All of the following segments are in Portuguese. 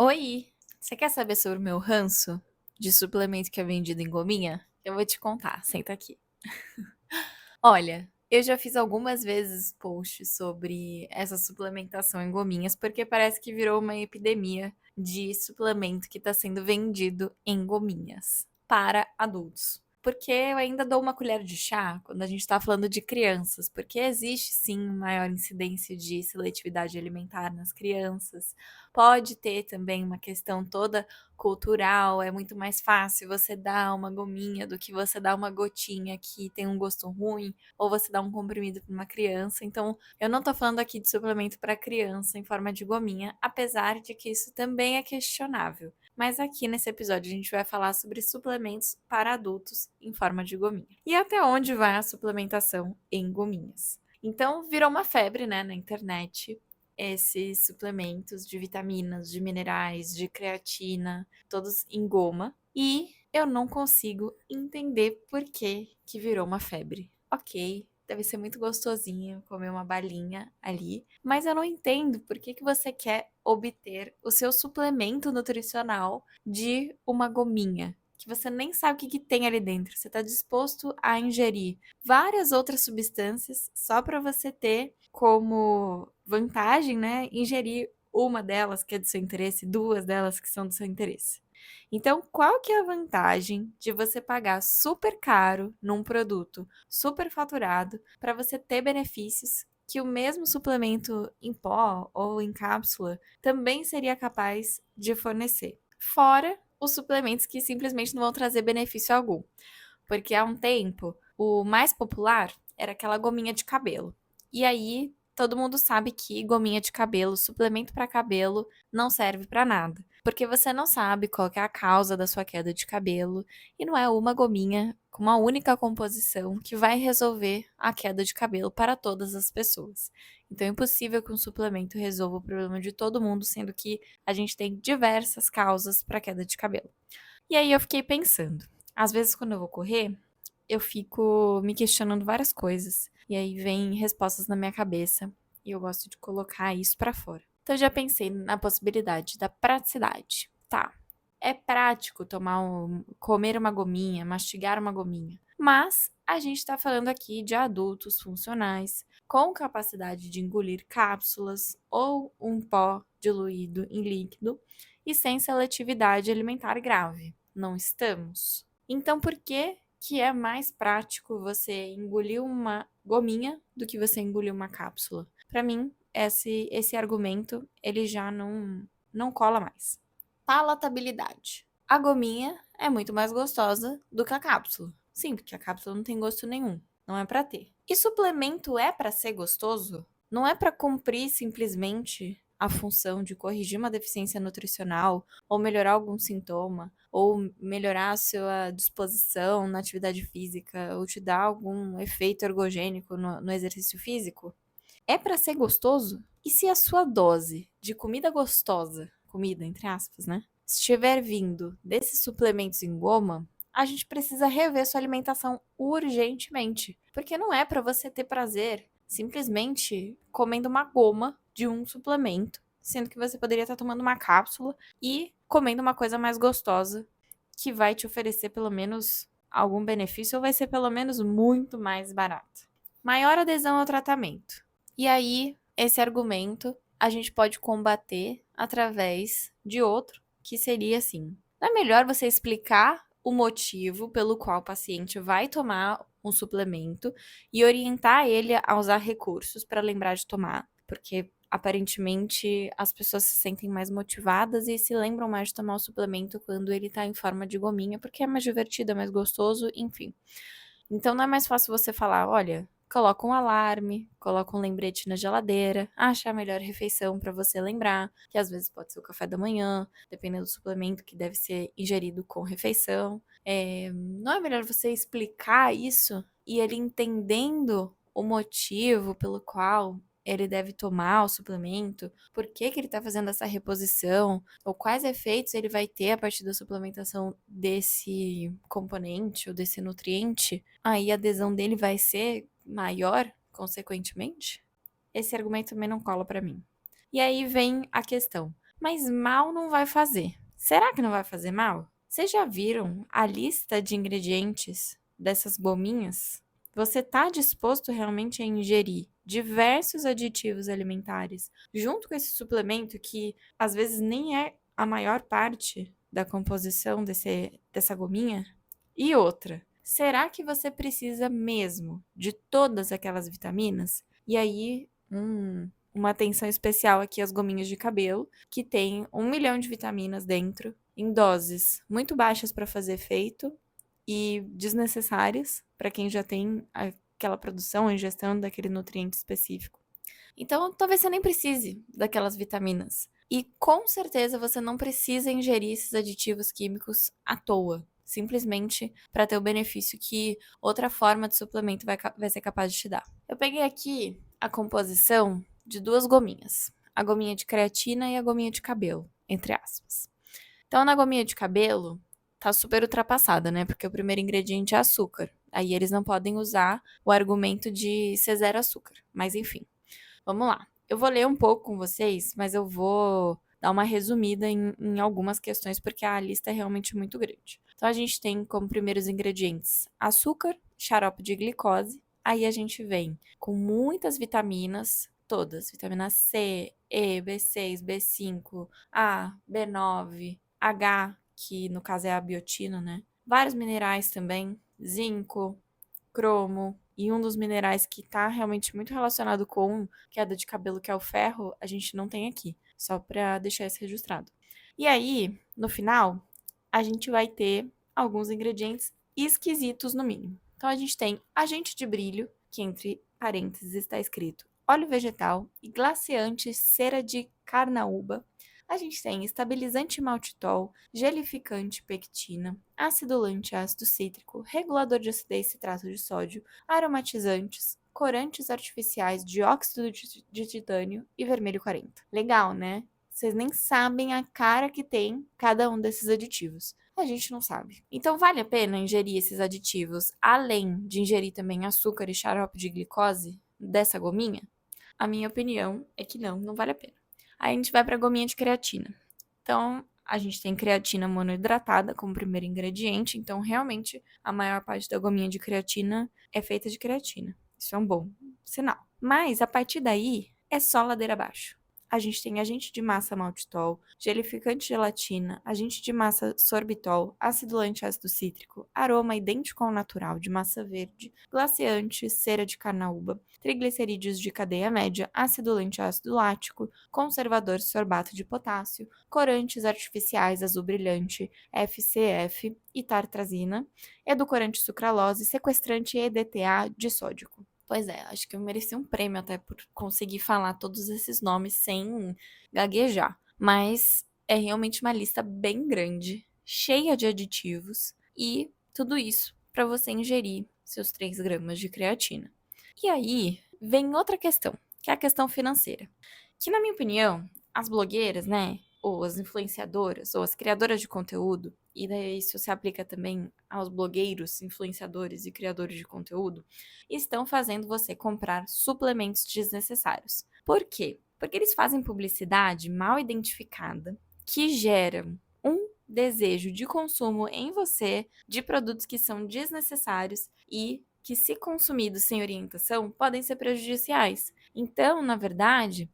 Oi! Você quer saber sobre o meu ranço de suplemento que é vendido em gominha? Eu vou te contar, senta aqui. Olha, eu já fiz algumas vezes posts sobre essa suplementação em gominhas, porque parece que virou uma epidemia de suplemento que está sendo vendido em gominhas para adultos. Porque eu ainda dou uma colher de chá quando a gente está falando de crianças, porque existe sim maior incidência de seletividade alimentar nas crianças. Pode ter também uma questão toda cultural, é muito mais fácil você dar uma gominha do que você dar uma gotinha que tem um gosto ruim ou você dá um comprimido para uma criança. Então, eu não tô falando aqui de suplemento para criança em forma de gominha, apesar de que isso também é questionável. Mas aqui nesse episódio a gente vai falar sobre suplementos para adultos em forma de gominha. E até onde vai a suplementação em gominhas? Então, virou uma febre, né, na internet, esses suplementos de vitaminas, de minerais, de creatina, todos em goma. E eu não consigo entender por que virou uma febre. Ok, deve ser muito gostosinho comer uma balinha ali, mas eu não entendo por que você quer obter o seu suplemento nutricional de uma gominha, que você nem sabe o que tem ali dentro. Você está disposto a ingerir várias outras substâncias só para você ter como vantagem, né, ingerir uma delas que é do seu interesse, duas delas que são do seu interesse. Então, qual que é a vantagem de você pagar super caro num produto super faturado para você ter benefícios que o mesmo suplemento em pó ou em cápsula também seria capaz de fornecer? Fora os suplementos que simplesmente não vão trazer benefício algum. Porque há um tempo, o mais popular era aquela gominha de cabelo. E aí, todo mundo sabe que gominha de cabelo, suplemento para cabelo, não serve para nada. Porque você não sabe qual que é a causa da sua queda de cabelo e não é uma gominha com uma única composição que vai resolver a queda de cabelo para todas as pessoas. Então é impossível que um suplemento resolva o problema de todo mundo, sendo que a gente tem diversas causas para queda de cabelo. E aí eu fiquei pensando, às vezes quando eu vou correr, eu fico me questionando várias coisas. E aí vem respostas na minha cabeça e eu gosto de colocar isso pra fora. Então eu já pensei na possibilidade da praticidade. Tá. É prático comer uma gominha, mastigar uma gominha. Mas a gente tá falando aqui de adultos funcionais com capacidade de engolir cápsulas ou um pó diluído em líquido e sem seletividade alimentar grave. Não estamos? Então, por que é mais prático você engolir uma gominha do que você engolir uma cápsula? Para mim, esse argumento ele já não cola mais. Palatabilidade. A gominha é muito mais gostosa do que a cápsula. Sim, porque a cápsula não tem gosto nenhum. Não é para ter. E suplemento é para ser gostoso? Não é para cumprir simplesmente a função de corrigir uma deficiência nutricional ou melhorar algum sintoma ou melhorar a sua disposição na atividade física ou te dar algum efeito ergogênico no exercício físico? É para ser gostoso? E se a sua dose de comida gostosa, comida entre aspas, né, estiver vindo desses suplementos em goma, a gente precisa rever sua alimentação urgentemente, porque não é para você ter prazer simplesmente comendo uma goma de um suplemento, sendo que você poderia estar tomando uma cápsula e comendo uma coisa mais gostosa que vai te oferecer pelo menos algum benefício ou vai ser pelo menos muito mais barato. Maior adesão ao tratamento. E aí, esse argumento a gente pode combater através de outro, que seria assim: não é melhor você explicar o motivo pelo qual o paciente vai tomar um suplemento e orientar ele a usar recursos para lembrar de tomar, porque aparentemente as pessoas se sentem mais motivadas e se lembram mais de tomar o suplemento quando ele está em forma de gominha, porque é mais divertido, é mais gostoso, enfim. Então não é mais fácil você falar, olha, coloca um alarme, coloca um lembrete na geladeira, acha a melhor refeição para você lembrar, que às vezes pode ser o café da manhã, dependendo do suplemento que deve ser ingerido com refeição. Não é melhor você explicar isso e ele entendendo o motivo pelo qual ele deve tomar o suplemento, por que ele está fazendo essa reposição, ou quais efeitos ele vai ter a partir da suplementação desse componente ou desse nutriente, aí a adesão dele vai ser maior, consequentemente? Esse argumento também não cola para mim. E aí vem a questão: Mas mal não vai fazer. Será que não vai fazer mal? Vocês já viram a lista de ingredientes dessas gominhas? Você está disposto realmente a ingerir diversos aditivos alimentares junto com esse suplemento que às vezes nem é a maior parte da composição dessa gominha? E outra, será que você precisa mesmo de todas aquelas vitaminas? E aí, uma atenção especial aqui às gominhas de cabelo, que tem 1 milhão de vitaminas dentro, em doses muito baixas para fazer efeito e desnecessárias para quem já tem aquela produção ou ingestão daquele nutriente específico. Então, talvez você nem precise daquelas vitaminas. E com certeza você não precisa ingerir esses aditivos químicos à toa, simplesmente para ter o benefício que outra forma de suplemento vai ser capaz de te dar. Eu peguei aqui a composição de 2 gominhas, a gominha de creatina e a gominha de cabelo, entre aspas. Então, na gominha de cabelo, tá super ultrapassada, né? Porque o primeiro ingrediente é açúcar. Aí eles não podem usar o argumento de ser zero açúcar. Mas enfim, vamos lá. Eu vou ler um pouco com vocês, mas eu vou dar uma resumida em algumas questões, porque a lista é realmente muito grande. Então, a gente tem como primeiros ingredientes açúcar, xarope de glicose. Aí a gente vem com muitas vitaminas, todas: vitamina C, E, B6, B5, A, B9, H, que no caso é a biotina, né? Vários minerais também, zinco, cromo, e um dos minerais que está realmente muito relacionado com queda de cabelo, que é o ferro, a gente não tem aqui, só para deixar isso registrado. E aí, no final, a gente vai ter alguns ingredientes esquisitos no mínimo. Então a gente tem agente de brilho, que entre parênteses está escrito óleo vegetal e glaciante cera de carnaúba. A gente tem estabilizante maltitol, gelificante pectina, acidulante ácido cítrico, regulador de acidez citrato de sódio, aromatizantes, corantes artificiais, dióxido de titânio e vermelho 40. Legal, né? Vocês nem sabem a cara que tem cada um desses aditivos. A gente não sabe. Então, vale a pena ingerir esses aditivos, além de ingerir também açúcar e xarope de glicose dessa gominha? A minha opinião é que não vale a pena. Aí a gente vai para a gominha de creatina. Então, a gente tem creatina monoidratada como primeiro ingrediente, então realmente a maior parte da gominha de creatina é feita de creatina. Isso é um bom sinal. Mas a partir daí é só ladeira abaixo. A gente tem agente de massa maltitol, gelificante gelatina, agente de massa sorbitol, acidulante ácido cítrico, aroma idêntico ao natural de massa verde, glaciante, cera de carnaúba, triglicerídeos de cadeia média, acidulante ácido lático, conservador sorbato de potássio, corantes artificiais azul brilhante, FCF e tartrazina, edulcorante sucralose, sequestrante EDTA de sódico. Pois é, acho que eu mereci um prêmio até por conseguir falar todos esses nomes sem gaguejar. Mas é realmente uma lista bem grande, cheia de aditivos e tudo isso para você ingerir seus 3 gramas de creatina. E aí vem outra questão, que é a questão financeira. Que, na minha opinião, as blogueiras, né, ou as influenciadoras, ou as criadoras de conteúdo, e daí isso se aplica também aos blogueiros, influenciadores e criadores de conteúdo, estão fazendo você comprar suplementos desnecessários. Por quê? Porque eles fazem publicidade mal identificada que geram um desejo de consumo em você de produtos que são desnecessários e que, se consumidos sem orientação, podem ser prejudiciais. Então, na verdade,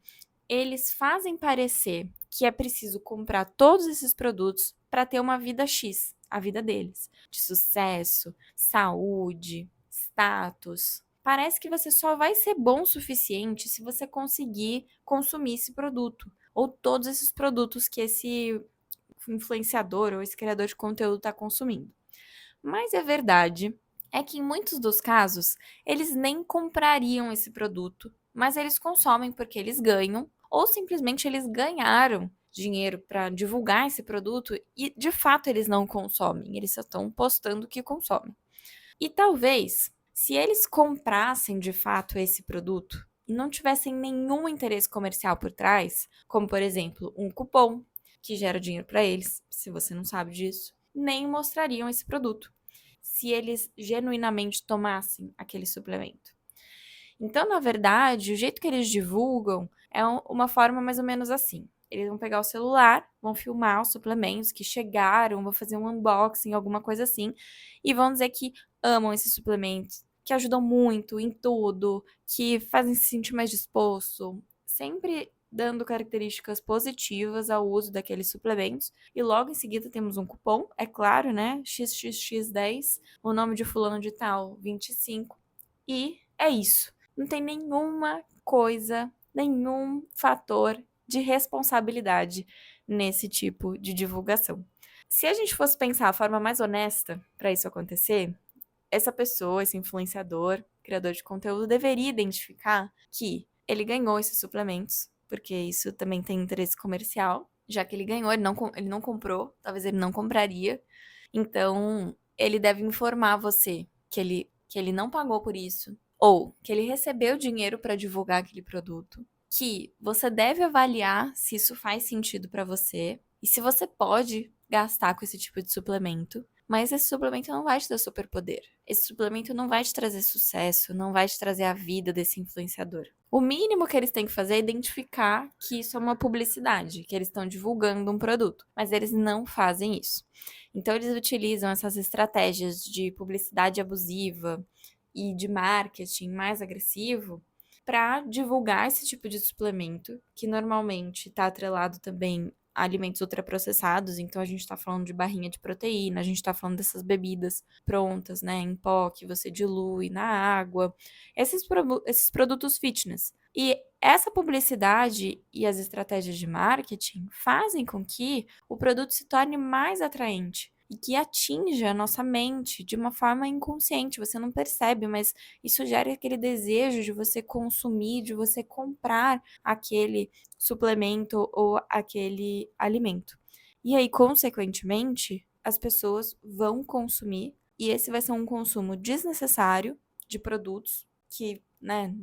eles fazem parecer que é preciso comprar todos esses produtos para ter uma vida X, a vida deles, de sucesso, saúde, status. Parece que você só vai ser bom o suficiente se você conseguir consumir esse produto ou todos esses produtos que esse influenciador ou esse criador de conteúdo está consumindo. Mas a verdade é que, em muitos dos casos, eles nem comprariam esse produto, mas eles consomem porque eles ganham, ou simplesmente eles ganharam dinheiro para divulgar esse produto e, de fato, eles não consomem, eles só estão postando que consomem. E talvez, se eles comprassem de fato esse produto e não tivessem nenhum interesse comercial por trás, como por exemplo um cupom que gera dinheiro para eles, se você não sabe disso, nem mostrariam esse produto, se eles genuinamente tomassem aquele suplemento. Então, na verdade, o jeito que eles divulgam é uma forma mais ou menos assim. Eles vão pegar o celular, vão filmar os suplementos que chegaram, vão fazer um unboxing, alguma coisa assim, e vão dizer que amam esses suplementos, que ajudam muito em tudo, que fazem se sentir mais disposto, sempre dando características positivas ao uso daqueles suplementos. E logo em seguida temos um cupom, é claro, né? XXX10, o nome de fulano de tal, 25. E é isso. Não tem nenhuma coisa, nenhum fator de responsabilidade nesse tipo de divulgação. Se a gente fosse pensar a forma mais honesta para isso acontecer, essa pessoa, esse influenciador, criador de conteúdo, deveria identificar que ele ganhou esses suplementos, porque isso também tem interesse comercial. Já que ele ganhou, ele não comprou, talvez ele não compraria. Então, ele deve informar você que ele não pagou por isso, ou que ele recebeu dinheiro para divulgar aquele produto, que você deve avaliar se isso faz sentido para você e se você pode gastar com esse tipo de suplemento. Mas esse suplemento não vai te dar superpoder. Esse suplemento não vai te trazer sucesso, não vai te trazer a vida desse influenciador. O mínimo que eles têm que fazer é identificar que isso é uma publicidade, que eles estão divulgando um produto, mas eles não fazem isso. Então eles utilizam essas estratégias de publicidade abusiva e de marketing mais agressivo para divulgar esse tipo de suplemento, que normalmente está atrelado também a alimentos ultraprocessados, então a gente está falando de barrinha de proteína, a gente está falando dessas bebidas prontas, né, em pó, que você dilui na água, esses produtos fitness. E essa publicidade e as estratégias de marketing fazem com que o produto se torne mais atraente e que atinja a nossa mente de uma forma inconsciente. Você não percebe, mas isso gera aquele desejo de você consumir, de você comprar aquele suplemento ou aquele alimento. E aí, consequentemente, as pessoas vão consumir e esse vai ser um consumo desnecessário de produtos que, né,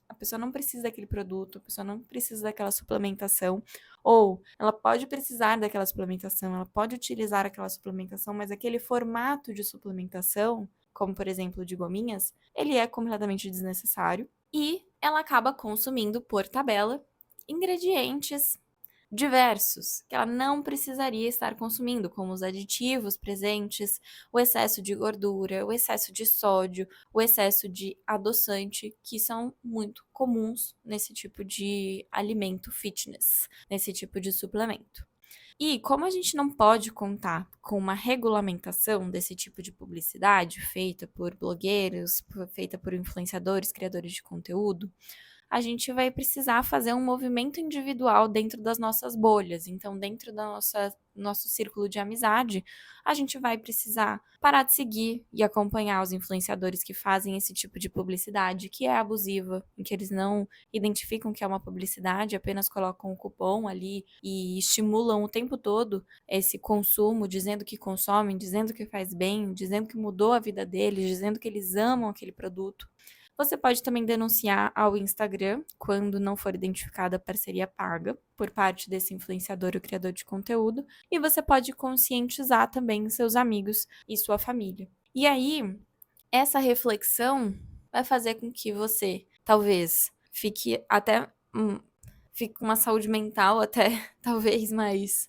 a pessoa não precisa daquele produto, a pessoa não precisa daquela suplementação, ou ela pode precisar daquela suplementação, ela pode utilizar aquela suplementação, mas aquele formato de suplementação, como por exemplo de gominhas, ele é completamente desnecessário e ela acaba consumindo por tabela ingredientes diversos que ela não precisaria estar consumindo, como os aditivos presentes, o excesso de gordura, o excesso de sódio, o excesso de adoçante, que são muito comuns nesse tipo de alimento fitness, nesse tipo de suplemento. E como a gente não pode contar com uma regulamentação desse tipo de publicidade feita por blogueiros, feita por influenciadores, criadores de conteúdo, a gente vai precisar fazer um movimento individual dentro das nossas bolhas. Então, dentro da nosso círculo de amizade, a gente vai precisar parar de seguir e acompanhar os influenciadores que fazem esse tipo de publicidade, que é abusiva, em que eles não identificam que é uma publicidade, apenas colocam o cupom ali e estimulam o tempo todo esse consumo, dizendo que consomem, dizendo que faz bem, dizendo que mudou a vida deles, dizendo que eles amam aquele produto. Você pode também denunciar ao Instagram quando não for identificada a parceria paga por parte desse influenciador ou criador de conteúdo, e você pode conscientizar também seus amigos e sua família. E aí, essa reflexão vai fazer com que você talvez fique com uma saúde mental até talvez mais.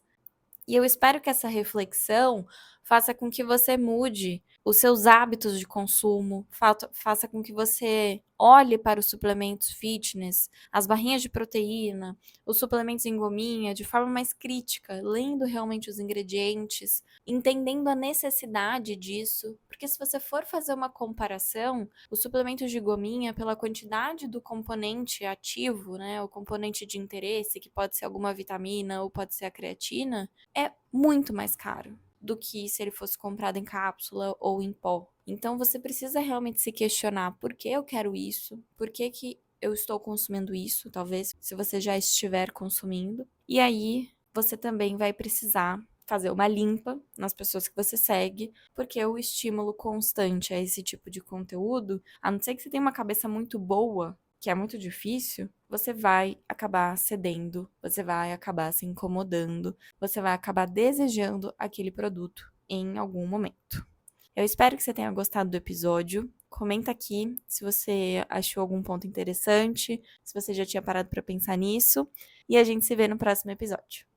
E eu espero que essa reflexão faça com que você mude os seus hábitos de consumo, faça com que você olhe para os suplementos fitness, as barrinhas de proteína, os suplementos em gominha de forma mais crítica, lendo realmente os ingredientes, entendendo a necessidade disso, porque se você for fazer uma comparação, os suplementos de gominha, pela quantidade do componente ativo, né, o componente de interesse, que pode ser alguma vitamina ou pode ser a creatina, é muito mais caro do que se ele fosse comprado em cápsula ou em pó. Então você precisa realmente se questionar por que eu quero isso, por que eu estou consumindo isso, talvez se você já estiver consumindo. E aí você também vai precisar fazer uma limpa nas pessoas que você segue, porque o estímulo constante a esse tipo de conteúdo, a não ser que você tenha uma cabeça muito boa, que é muito difícil, você vai acabar cedendo, você vai acabar se incomodando, você vai acabar desejando aquele produto em algum momento. Eu espero que você tenha gostado do episódio. comenta aqui se você achou algum ponto interessante, se você já tinha parado pra pensar nisso, e a gente se vê no próximo episódio.